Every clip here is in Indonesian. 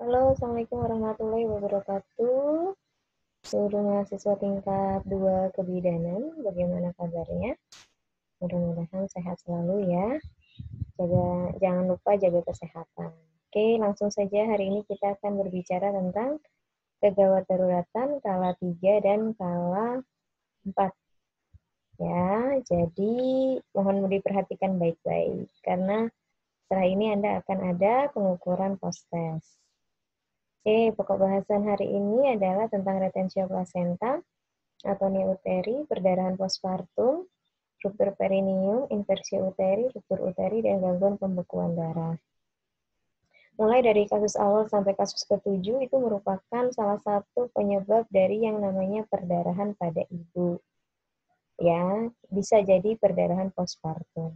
Halo, Assalamualaikum warahmatullahi wabarakatuh. Seluruh mahasiswa tingkat 2 kebidanan, bagaimana kabarnya? Mudah-mudahan sehat selalu ya. Jangan lupa jaga kesehatan. Oke, langsung saja hari ini kita akan berbicara tentang kegawat daruratan kala 3 dan kala 4. Ya, jadi mohon diperhatikan baik-baik karena setelah ini Anda akan ada pengukuran post-test. Oke, pokok bahasan hari ini adalah tentang retensio plasenta, atonia uteri, perdarahan postpartum, ruptur perineum, inversio uteri, ruptur uteri, dan gangguan pembekuan darah. Mulai dari kasus awal sampai kasus ketujuh itu merupakan salah satu penyebab dari yang namanya perdarahan pada ibu. Ya, bisa jadi perdarahan postpartum.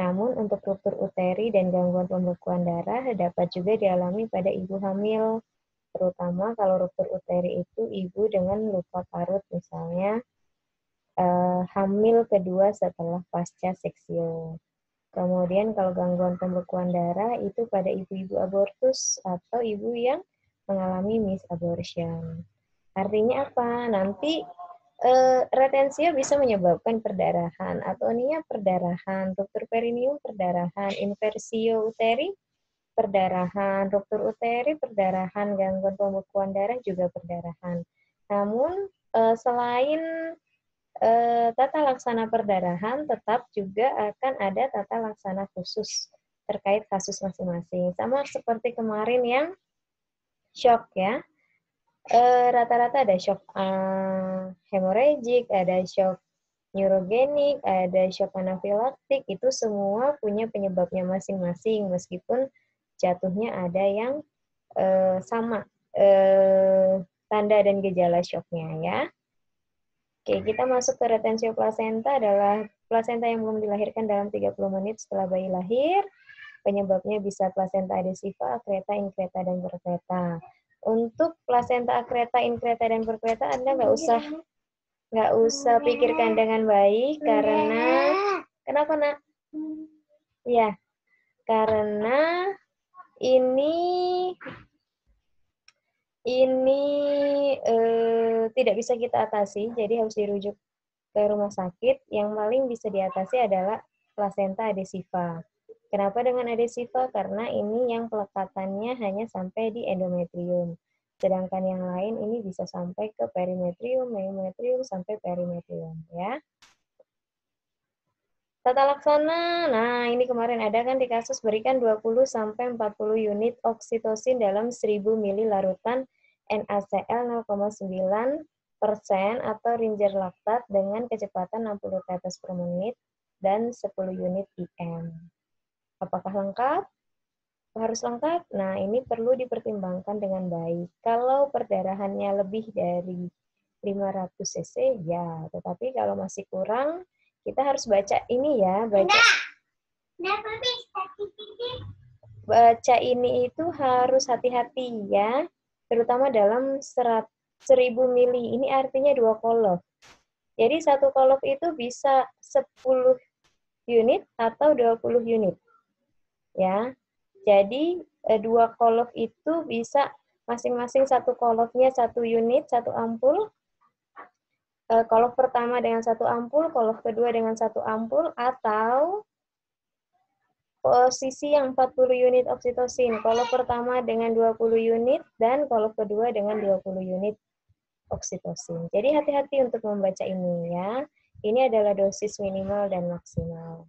Namun untuk ruptur uteri dan gangguan pembekuan darah dapat juga dialami pada ibu hamil, terutama kalau ruptur uteri itu ibu dengan luka parut misalnya hamil kedua setelah pasca seksio. Kemudian kalau gangguan pembekuan darah itu pada ibu-ibu abortus atau ibu yang mengalami misabortion. Artinya apa? Nanti retensio bisa menyebabkan perdarahan, atonia perdarahan, ruptur perineum perdarahan, inversio uteri perdarahan, ruptur uteri perdarahan, gangguan pembekuan darah juga perdarahan. Namun selain tata laksana perdarahan, tetap juga akan ada tata laksana khusus terkait kasus masing-masing. Sama seperti kemarin yang shock ya. Rata-rata ada shock hemorrhagic, ada shock neurogenik, ada shock anafilaktik, itu semua punya penyebabnya masing-masing, meskipun jatuhnya ada yang sama tanda dan gejala shocknya ya. Oke, kita masuk ke retensio plasenta adalah plasenta yang belum dilahirkan dalam 30 menit setelah bayi lahir. Penyebabnya bisa plasenta adhesiva, akreta, inkreta, dan perkreta. Untuk plasenta akreta, inkreta, dan perkreta Anda nggak usah pikirkan dengan baik karena kenapa nak? Ya, karena ini ini tidak bisa kita atasi, jadi harus dirujuk ke rumah sakit. Yang paling bisa diatasi adalah plasenta adhesiva. Kenapa dengan adhesiva? Karena ini yang pelekatannya hanya sampai di endometrium. Sedangkan yang lain ini bisa sampai ke perimetrium, myometrium, sampai perimetrium. Ya. Tata laksana, nah ini kemarin ada kan di kasus berikan 20-40 unit oksitosin dalam 1000 ml larutan NaCl 0,9% atau ringer laktat dengan kecepatan 60 tetes per menit dan 10 unit IM. Apakah lengkap? Harus lengkap? Nah, ini perlu dipertimbangkan dengan baik. Kalau perdarahannya lebih dari 500 cc, ya. Tetapi kalau masih kurang, kita harus baca ini ya. Baca ini itu harus hati-hati ya. Terutama dalam 1000 mili. Ini artinya 2 kolom. Jadi 1 kolom itu bisa 10 unit atau 20 unit. Ya. Jadi 2 kolom itu bisa masing-masing 1 kolomnya 1 unit, 1 ampul. Kolom pertama dengan 1 ampul, kolom kedua dengan 1 ampul, atau posisi yang 40 unit oksitosin. Kolom pertama dengan 20 unit dan kolom kedua dengan 20 unit oksitosin. Jadi hati-hati untuk membaca ini ya. Ini adalah dosis minimal dan maksimal.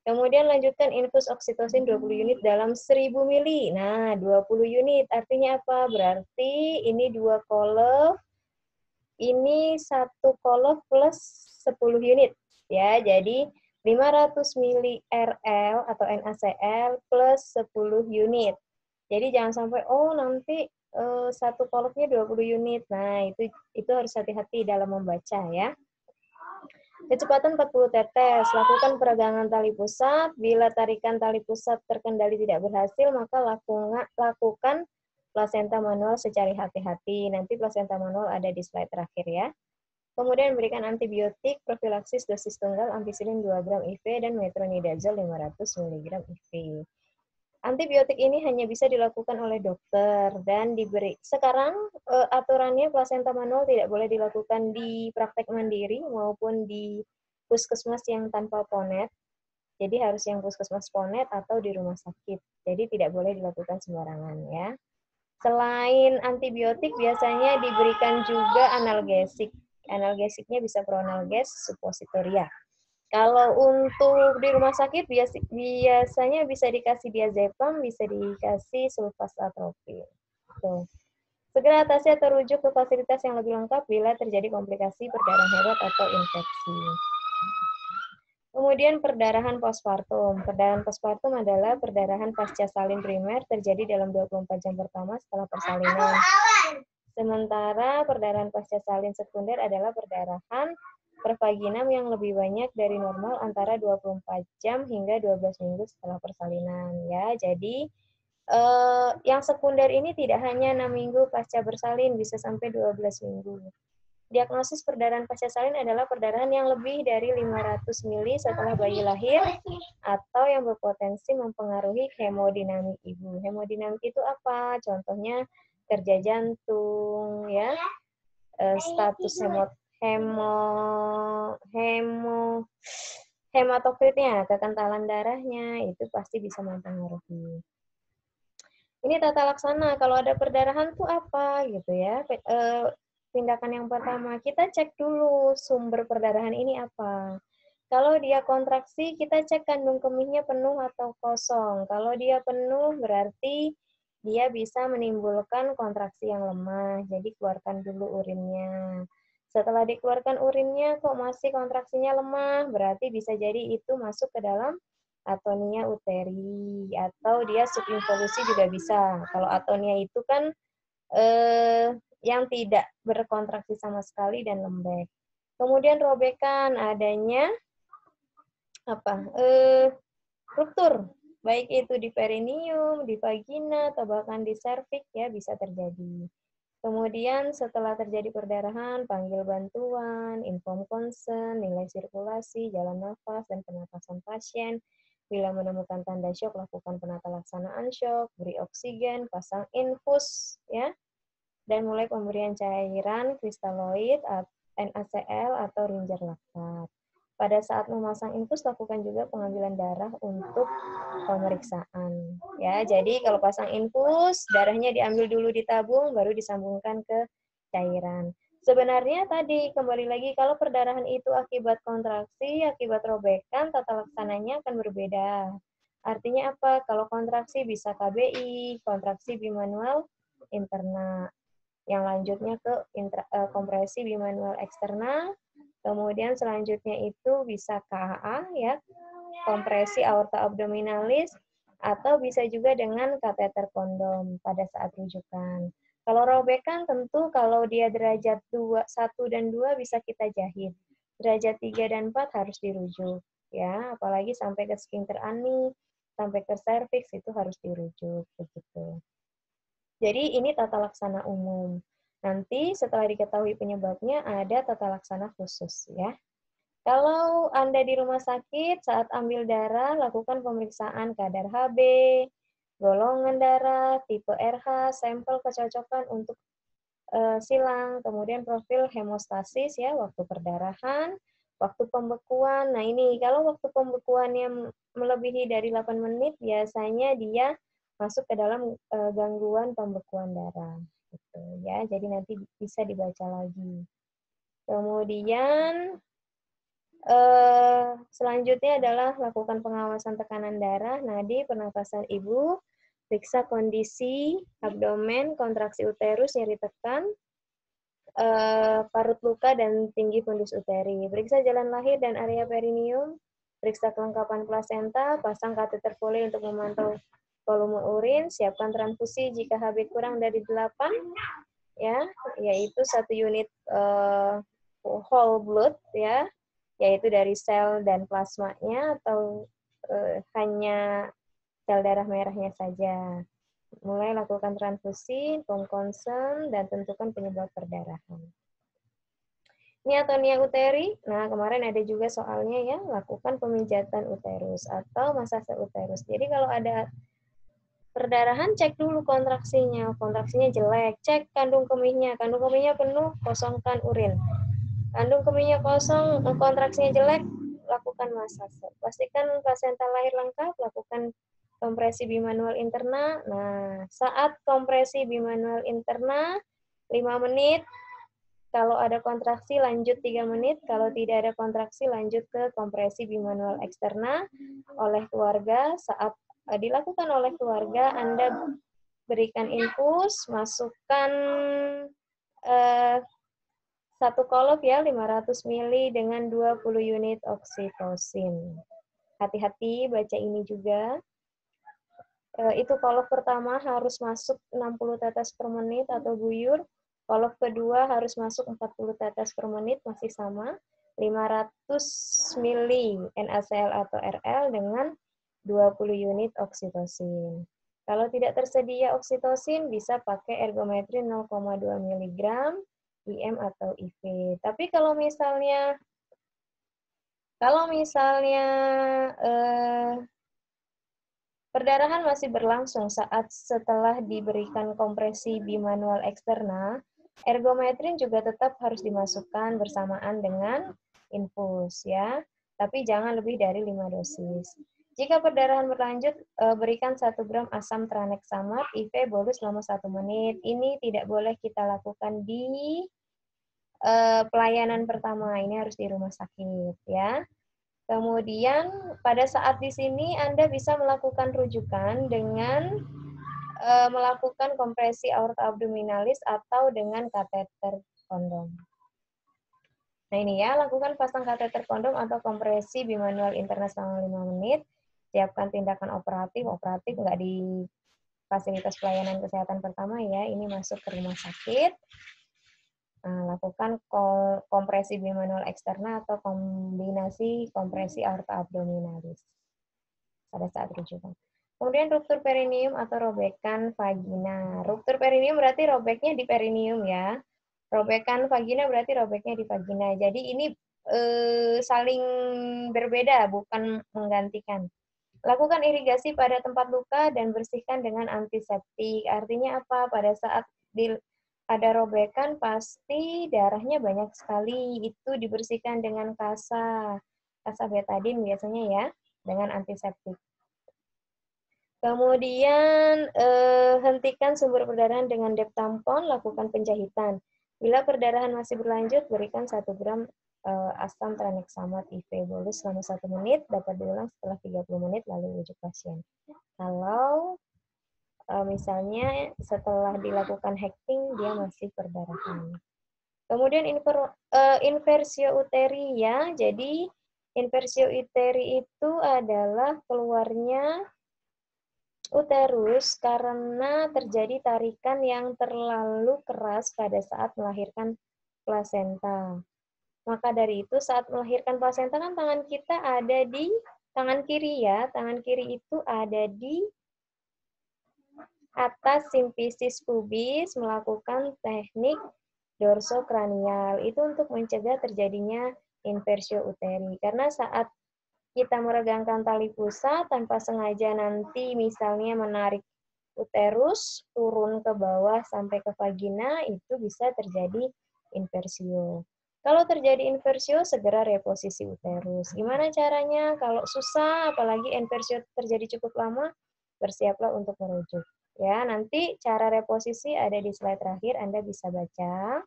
Kemudian lanjutkan infus oksitosin 20 unit dalam 1000 mili. Nah, 20 unit artinya apa? Berarti ini 2 kolom, ini 1 kolom plus 10 unit. Ya, jadi 500 mili RL atau NaCl plus 10 unit. Jadi jangan sampai, oh nanti 1 kolomnya 20 unit. Nah, itu harus hati-hati dalam membaca ya. Kecepatan 40 tetes. Lakukan peregangan tali pusat. Bila tarikan tali pusat terkendali tidak berhasil, maka lakukan plasenta manual secara hati-hati. Nanti plasenta manual ada di slide terakhir ya. Kemudian berikan antibiotik, profilaksis dosis tunggal, ampicillin 2 gram IV, dan metronidazole 500 mg IV. Antibiotik ini hanya bisa dilakukan oleh dokter dan diberi. Sekarang aturannya plasenta manual tidak boleh dilakukan di praktek mandiri maupun di puskesmas yang tanpa ponet. Jadi harus yang puskesmas ponet atau di rumah sakit. Jadi tidak boleh dilakukan sembarangan ya. Selain antibiotik biasanya diberikan juga analgesik. Analgesiknya bisa pronalges, suppositoria. Kalau untuk di rumah sakit biasanya bisa dikasih diazepam, bisa dikasih sulfastatropin. Tuh. Segera atasi atau rujuk ke fasilitas yang lebih lengkap bila terjadi komplikasi perdarahan hebat atau infeksi. Kemudian perdarahan postpartum. Perdarahan postpartum adalah perdarahan pasca salin primer terjadi dalam 24 jam pertama setelah persalinan. Sementara perdarahan pasca salin sekunder adalah perdarahan pervaginam yang lebih banyak dari normal antara 24 jam hingga 12 minggu setelah persalinan ya. Jadi yang sekunder ini tidak hanya 6 minggu pasca bersalin, bisa sampai 12 minggu. Diagnosis perdarahan pasca salin adalah perdarahan yang lebih dari 500 mili setelah bayi lahir atau yang berpotensi mempengaruhi hemodinamik ibu. Hemodinamik itu apa? Contohnya kerja jantung, ya, status hematokritnya, kekentalan darahnya, itu pasti bisa mempengaruhi. Ini tata laksana, kalau ada perdarahan tuh apa gitu ya. Tindakan yang pertama, kita cek dulu sumber perdarahan ini apa. Kalau dia kontraksi, kita cek kandung kemihnya penuh atau kosong. Kalau dia penuh, berarti dia bisa menimbulkan kontraksi yang lemah. Jadi keluarkan dulu urinnya. Setelah dikeluarkan urinnya, kok masih kontraksinya lemah, berarti bisa jadi itu masuk ke dalam atonia uteri. Atau dia subinvolusi juga bisa. Kalau atonia itu kan yang tidak berkontraksi sama sekali dan lembek. Kemudian robekan adanya ruptur, baik itu di perineum, di vagina, atau bahkan di serviks ya bisa terjadi. Kemudian setelah terjadi perdarahan, panggil bantuan, inform concern, nilai sirkulasi, jalan nafas, dan pernapasan pasien. Bila menemukan tanda syok, lakukan penata laksanaan syok, beri oksigen, pasang infus, ya, dan mulai pemberian cairan kristaloid, NaCl, atau ringer laktat. Pada saat memasang infus, lakukan juga pengambilan darah untuk pemeriksaan. Ya, jadi kalau pasang infus, darahnya diambil dulu di tabung, baru disambungkan ke cairan. Sebenarnya tadi, kembali lagi, kalau perdarahan itu akibat kontraksi, akibat robekan, tata laksananya akan berbeda. Artinya apa? Kalau kontraksi bisa KBI, kontraksi bimanual interna. Yang lanjutnya ke kompresi bimanual eksterna. Kemudian selanjutnya itu bisa KAA, ya, kompresi aorta abdominalis, atau bisa juga dengan kateter kondom pada saat rujukan. Kalau robekan tentu kalau dia derajat 1 dan 2 bisa kita jahit. Derajat 3 dan 4 harus dirujuk. Ya, apalagi sampai ke sphincter ani, sampai ke serviks itu harus dirujuk begitu. Jadi ini tata laksana umum. Nanti setelah diketahui penyebabnya ada tata laksana khusus ya. Kalau Anda di rumah sakit saat ambil darah lakukan pemeriksaan kadar Hb, golongan darah, tipe RH, sampel kecocokan untuk silang, kemudian profil hemostasis ya waktu perdarahan, waktu pembekuan. Nah ini kalau waktu pembekuannya melebihi dari 8 menit biasanya dia masuk ke dalam gangguan pembekuan darah gitu ya. Jadi nanti bisa dibaca lagi. Kemudian selanjutnya adalah lakukan pengawasan tekanan darah, nadi, pernapasan ibu, periksa kondisi abdomen, kontraksi uterus, nyeri tekan, parut luka dan tinggi fundus uteri. Periksa jalan lahir dan area perineum, periksa kelengkapan plasenta, pasang kateter Foley untuk memantau volume urin, siapkan transfusi jika Hb kurang dari 8, ya, yaitu 1 unit whole blood, ya, yaitu dari sel dan plasmanya atau hanya sel darah merahnya saja. Mulai lakukan transfusi, inform concern, dan tentukan penyebab perdarahan. Ini atonia uteri. Nah, kemarin ada juga soalnya ya, lakukan pemijatan uterus atau masase uterus. Jadi kalau ada perdarahan, cek dulu kontraksinya jelek, cek kandung kemihnya penuh, kosongkan urin. Kandung kemihnya kosong, kontraksinya jelek, lakukan masase. Pastikan plasenta lahir lengkap, lakukan kompresi bimanual interna. Nah, saat kompresi bimanual interna 5 menit, kalau ada kontraksi lanjut 3 menit, kalau tidak ada kontraksi lanjut ke kompresi bimanual eksterna oleh keluarga. Saat dilakukan oleh keluarga, Anda berikan infus, masukkan 1 kolop ya, 500 ml dengan 20 unit oksitosin. Hati-hati baca ini juga. Itu kolop pertama harus masuk 60 tetes per menit atau guyur. Kolop kedua harus masuk 40 tetes per menit, masih sama. 500 ml NaCl atau RL dengan 20 unit oksitosin. Kalau tidak tersedia oksitosin, bisa pakai ergometrin 0,2 mg, IM atau IV. Tapi kalau misalnya perdarahan masih berlangsung setelah diberikan kompresi bimanual eksterna, ergometrin juga tetap harus dimasukkan bersamaan dengan infus ya. Tapi jangan lebih dari 5 dosis. Jika perdarahan berlanjut, berikan 1 gram asam tranexamat IV bolus selama 1 menit. Ini tidak boleh kita lakukan di pelayanan pertama, ini harus di rumah sakit ya. Kemudian pada saat di sini Anda bisa melakukan rujukan dengan melakukan kompresi aorta abdominalis atau dengan kateter kondom. Nah ini ya, lakukan pasang kateter kondom atau kompresi bimanual interna selama 5 menit. Siapkan tindakan operatif nggak di fasilitas pelayanan kesehatan pertama ya, ini masuk ke rumah sakit. Nah, lakukan kompresi bimanual eksterna atau kombinasi kompresi aorta abdominalis pada saat rujukan. Kemudian ruptur perineum atau robekan vagina. Ruptur perineum berarti robeknya di perineum ya. Robekan vagina berarti robeknya di vagina. Jadi ini saling berbeda, bukan menggantikan. Lakukan irigasi pada tempat luka dan bersihkan dengan antiseptik. Artinya apa? Pada saat ada robekan pasti darahnya banyak sekali. Itu dibersihkan dengan kasa betadin biasanya ya, dengan antiseptik. Kemudian hentikan sumber perdarahan dengan dep tampon, lakukan penjahitan. Bila perdarahan masih berlanjut, berikan 1 gram asam tranexamat IV bolus selama 1 menit, dapat diulang setelah 30 menit lalu rujuk pasien. Kalau misalnya setelah dilakukan hacking dia masih perdarahan. Kemudian inversio uteri ya. Jadi inversio uteri itu adalah keluarnya uterus karena terjadi tarikan yang terlalu keras pada saat melahirkan plasenta. Maka dari itu saat melahirkan plasenta kan tangan kita ada di tangan kiri ya. Tangan kiri itu ada di atas simfisis pubis melakukan teknik dorsokranial. Itu untuk mencegah terjadinya inversio uteri. Karena saat kita meregangkan tali pusat tanpa sengaja nanti misalnya menarik uterus turun ke bawah sampai ke vagina, itu bisa terjadi inversio. Kalau terjadi inversio, segera reposisi uterus. Gimana caranya? Kalau susah, apalagi inversio terjadi cukup lama, bersiaplah untuk merujuk. Ya, nanti cara reposisi ada di slide terakhir, Anda bisa baca.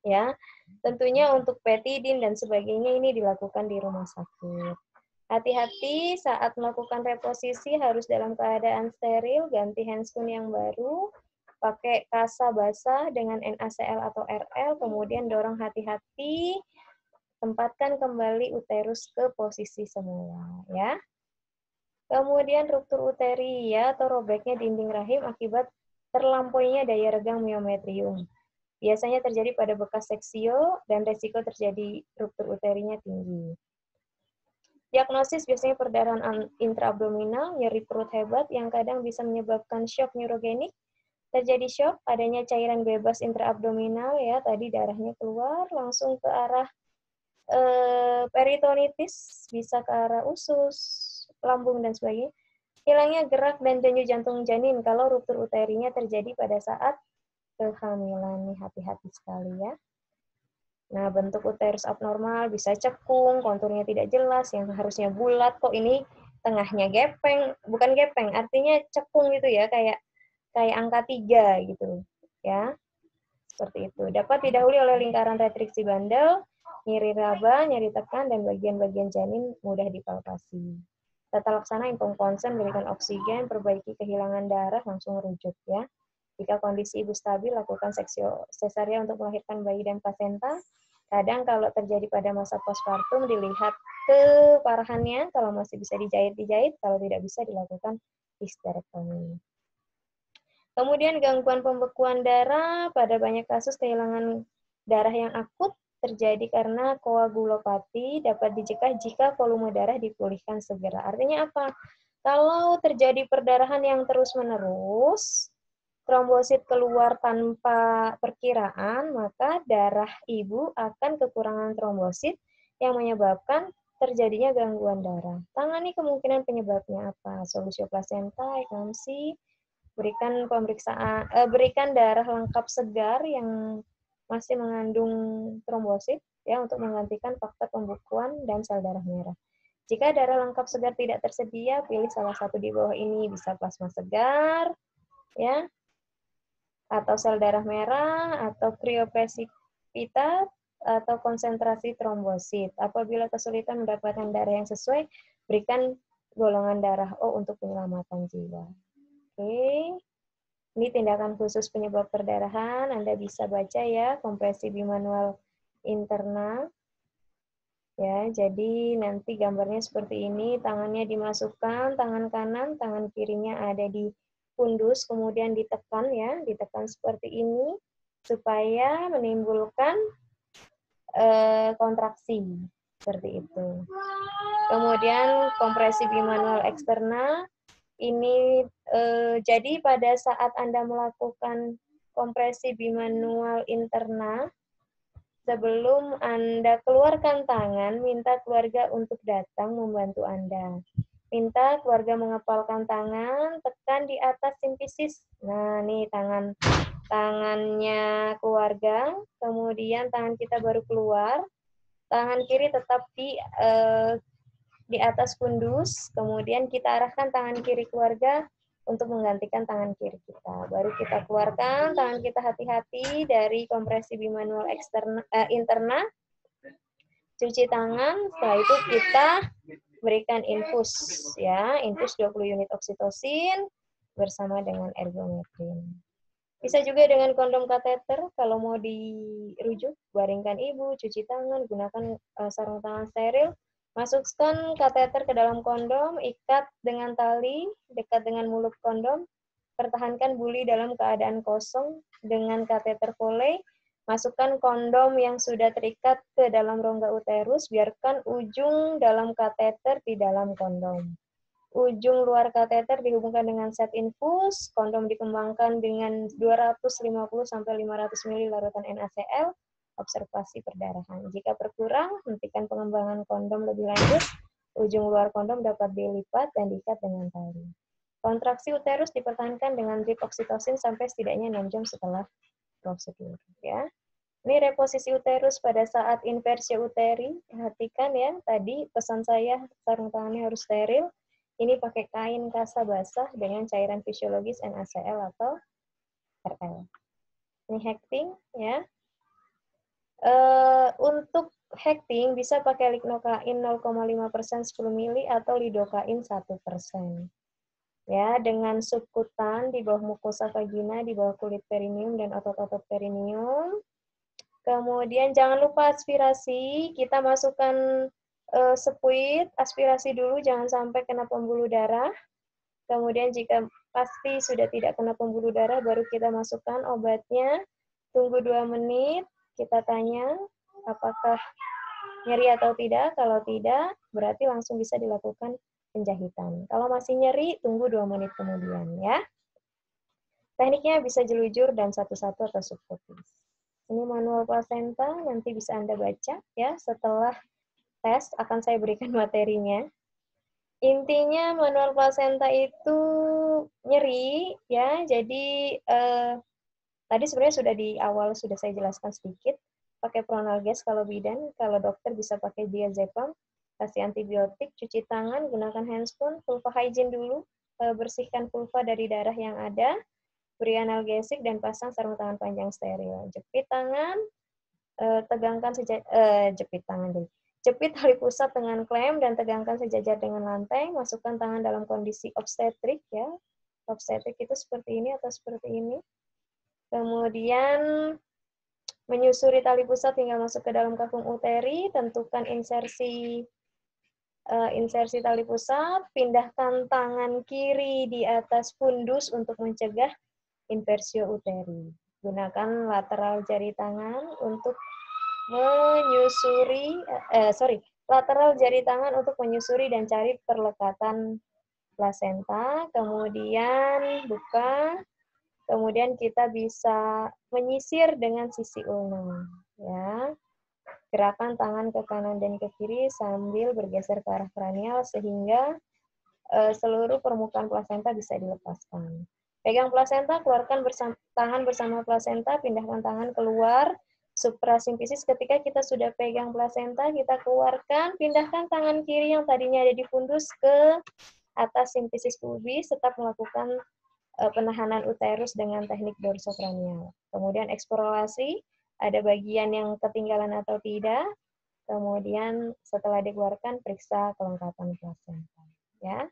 Ya, tentunya untuk petidin dan sebagainya ini dilakukan di rumah sakit. Hati-hati saat melakukan reposisi harus dalam keadaan steril, ganti handscoon yang baru, pakai kasa basah dengan NaCl atau RL, kemudian dorong hati-hati, tempatkan kembali uterus ke posisi semula, ya. Kemudian ruptur uteri ya, atau robeknya dinding rahim akibat terlampauinya daya regang miometrium. Biasanya terjadi pada bekas seksio dan resiko terjadi ruptur uterinya tinggi. Diagnosis biasanya perdarahan intraabdominal, nyeri perut hebat yang kadang bisa menyebabkan shock neurogenik. Terjadi shock, adanya cairan bebas intraabdominal ya, tadi darahnya keluar langsung ke arah peritonitis, bisa ke arah usus, lambung dan sebagainya. Hilangnya gerak dan denyut jantung janin kalau ruptur uterinya terjadi pada saat kehamilan. Nih, hati-hati sekali ya. Nah, bentuk uterus abnormal bisa cekung, konturnya tidak jelas, yang harusnya bulat, kok ini tengahnya gepeng, bukan gepeng, artinya cekung gitu ya, kayak angka 3 gitu ya. Seperti itu. Dapat didahului oleh lingkaran retriksi bandel, nyeri raba, nyeri tekan, dan bagian-bagian janin mudah dipalpasi. Tata laksana info konsen, berikan oksigen, perbaiki kehilangan darah, langsung rujuk ya. Jika kondisi ibu stabil, lakukan seksio sesaria untuk melahirkan bayi dan plasenta. Kadang kalau terjadi pada masa postpartum, dilihat keparahannya, kalau masih bisa dijahit, kalau tidak bisa dilakukan histerektomi. Kemudian gangguan pembekuan darah, pada banyak kasus kehilangan darah yang akut terjadi karena koagulopati, dapat dicegah jika volume darah dipulihkan segera. Artinya apa? Kalau terjadi perdarahan yang terus-menerus, trombosit keluar tanpa perkiraan, maka darah ibu akan kekurangan trombosit yang menyebabkan terjadinya gangguan darah. Tangani kemungkinan penyebabnya apa? Solusio plasenta, eklamsi, berikan darah lengkap segar yang masih mengandung trombosit ya untuk menggantikan faktor pembekuan dan sel darah merah. Jika darah lengkap segar tidak tersedia, pilih salah satu di bawah ini, bisa plasma segar ya, atau sel darah merah, atau kriopresipitat, atau konsentrasi trombosit. Apabila kesulitan mendapatkan darah yang sesuai, berikan golongan darah O untuk penyelamatan jiwa. Oke. Ini tindakan khusus penyebab perdarahan, Anda bisa baca ya, kompresi bimanual interna. Ya, jadi nanti gambarnya seperti ini, tangannya dimasukkan, tangan kanan, tangan kirinya ada di pundus, kemudian ditekan ya, ditekan seperti ini, supaya menimbulkan kontraksi, seperti itu. Kemudian kompresi bimanual eksterna, ini jadi pada saat Anda melakukan kompresi bimanual interna, sebelum Anda keluarkan tangan, minta keluarga untuk datang membantu Anda. Minta keluarga mengepalkan tangan, tekan di atas simfisis. Nah, nih tangannya keluarga, kemudian tangan kita baru keluar, tangan kiri tetap di atas pundus, kemudian kita arahkan tangan kiri keluarga untuk menggantikan tangan kiri kita. Baru kita keluarkan tangan kita hati-hati dari kompresi bimanual interna, cuci tangan, setelah itu kita berikan infus ya, infus 20 unit oksitosin bersama dengan ergometrin. Bisa juga dengan kondom kateter, kalau mau dirujuk, baringkan ibu, cuci tangan, gunakan sarung tangan steril, masukkan kateter ke dalam kondom, ikat dengan tali dekat dengan mulut kondom, pertahankan buli dalam keadaan kosong dengan kateter Foley, masukkan kondom yang sudah terikat ke dalam rongga uterus, biarkan ujung dalam kateter di dalam kondom. Ujung luar kateter dihubungkan dengan set infus, kondom dikembangkan dengan 250-500 ml larutan NaCl, observasi perdarahan. Jika berkurang, hentikan pengembangan kondom lebih lanjut, ujung luar kondom dapat dilipat dan diikat dengan tali. Kontraksi uterus dipertahankan dengan drip oksitosin sampai setidaknya 6 jam setelah prosedur. Ya. Ini reposisi uterus pada saat inversio uteri. Perhatikan ya, tadi pesan saya sarung tangannya harus steril. Ini pakai kain kasa basah dengan cairan fisiologis NaCl atau RL. Ini hecting ya. Untuk hecting bisa pakai lignocain 0,5% 10 mili atau lidocain 1%. Ya, dengan subkutan di bawah mukosa vagina, di bawah kulit perineum dan otot-otot perineum. Kemudian jangan lupa aspirasi, kita masukkan sepuit, aspirasi dulu, jangan sampai kena pembuluh darah. Kemudian jika pasti sudah tidak kena pembuluh darah, baru kita masukkan obatnya, tunggu 2 menit, kita tanya apakah nyeri atau tidak. Kalau tidak, berarti langsung bisa dilakukan penjahitan. Kalau masih nyeri, tunggu 2 menit kemudian ya. Tekniknya bisa jelujur dan satu-satu atau subkutis. Ini manual plasenta, nanti bisa Anda baca ya. Setelah tes akan saya berikan materinya. Intinya manual plasenta itu nyeri, ya. Jadi tadi sebenarnya sudah di awal sudah saya jelaskan sedikit. Pakai pronalges kalau bidan, kalau dokter bisa pakai diazepam, kasih antibiotik, cuci tangan, gunakan handscoon, vulva hygiene dulu, bersihkan vulva dari darah yang ada, beri analgesik dan pasang sarung tangan panjang steril. Jepit tangan, tegangkan jepit tangan deh. Jepit tali pusat dengan klem dan tegangkan sejajar dengan lantai. Masukkan tangan dalam kondisi obstetrik ya. Obstetrik itu seperti ini atau seperti ini. Kemudian menyusuri tali pusat hingga masuk ke dalam kafum uteri. Tentukan insersi tali pusat. Pindahkan tangan kiri di atas fundus untuk mencegah inversio uteri. Gunakan lateral jari tangan untuk lateral jari tangan untuk menyusuri dan cari perlekatan plasenta, kemudian buka, kemudian kita bisa menyisir dengan sisi ulna, ya. Gerakan tangan ke kanan dan ke kiri sambil bergeser ke arah kranial sehingga seluruh permukaan plasenta bisa dilepaskan. Pegang plasenta, keluarkan tangan bersama plasenta, pindahkan tangan keluar, suprasimfisis. Ketika kita sudah pegang plasenta, kita keluarkan, pindahkan tangan kiri yang tadinya ada di fundus ke atas simfisis pubis, tetap melakukan penahanan uterus dengan teknik dorsokranial. Kemudian eksplorasi, ada bagian yang ketinggalan atau tidak. Kemudian setelah dikeluarkan, periksa kelengkapan plasenta. Ya.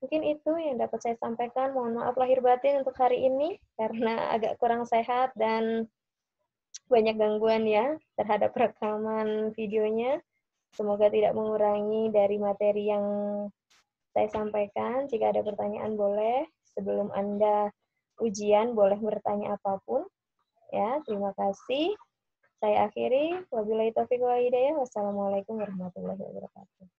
Mungkin itu yang dapat saya sampaikan. Mohon maaf lahir batin untuk hari ini karena agak kurang sehat dan banyak gangguan ya terhadap rekaman videonya. Semoga tidak mengurangi dari materi yang saya sampaikan. Jika ada pertanyaan boleh. Sebelum Anda ujian boleh bertanya apapun. Ya, terima kasih. Saya akhiri. Wabillahi taufiq wal hidayah. Wassalamualaikum warahmatullahi wabarakatuh.